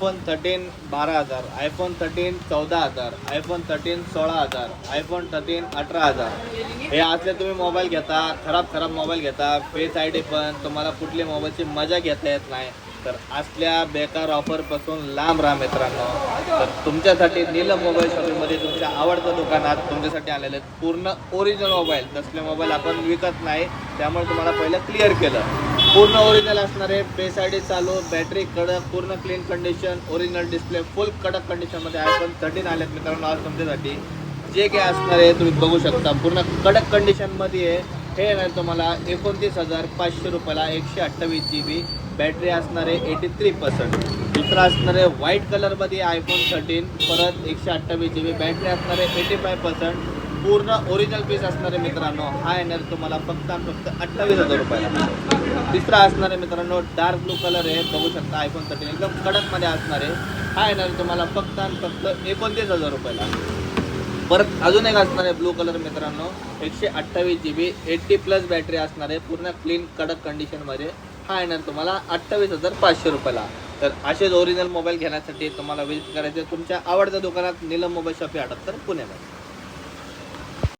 iPhone 13 12,000, iPhone 13 14,000, iPhone 13 16,000, iPhone 13 18,000. हे असले तुम्ही मोबाईल घेता, खराब मोबाईल घेता, फेस आय डी पण तुम्हाला कुठली मोबाईलची मजा घेता येत नाही, तर असल्या बेकार ऑफरपासून लांब राहा मित्रांनो. तर तुमच्यासाठी नीलम मोबाईल शॉपिंगमध्ये तुमच्या आवडत्या दुकानात तुमच्यासाठी आलेले आहेत पूर्ण ओरिजिनल मोबाईल. तसले मोबाईल आपण विकत नाही, त्यामुळे तुम्हाला पहिलं क्लिअर केलं. पूर्ण ओरिजिनल असणारे, फेस आय डी चालू, बॅटरी कडक, पूर्ण क्लीन कंडिशन, ओरिजिनल डिस्प्ले, फुल कडक कंडिशनमध्ये iPhone 13 आलेत मित्रांनो आज तुमच्यासाठी. जे काय असणार आहे तुम्ही बघू शकता, पूर्ण कडक कंडिशनमध्ये आहे. हे येणार तुम्हाला 29,500 रुपयाला. 128 GB बॅटरी असणार आहे 83%. दुसरा असणार आहे व्हाईट कलरमध्ये iPhone 13, परत 128 GB बॅटरी असणार आहे 85%. पूर्ण ओरिजिनल पीस असणार आहे मित्रांनो. हा येणार तुम्हाला फक्त 28,000 रुपयाला. तिसरा असणार आहे मित्रांनो डार्क ब्लू कलर आहे, बघू शकता iPhone 13 एकदम कडकमध्ये असणार आहे. हा येणार तुम्हाला फक्त 29,000 रुपयाला. परत अजून एक असणार आहे ब्लू कलर मित्रांनो, 128 GB 80+ बॅटरी असणार आहे, पूर्ण क्लीन कडक कंडिशनमध्ये. हा येणार तुम्हाला 28,500 रुपयाला. तर असेच ओरिजिनल मोबाईल घेण्यासाठी तुम्हाला विजिट करायचे तुमच्या आवडत्या दुकानात नीलम मोबाईल शॉपी 78 पुण्यामध्ये.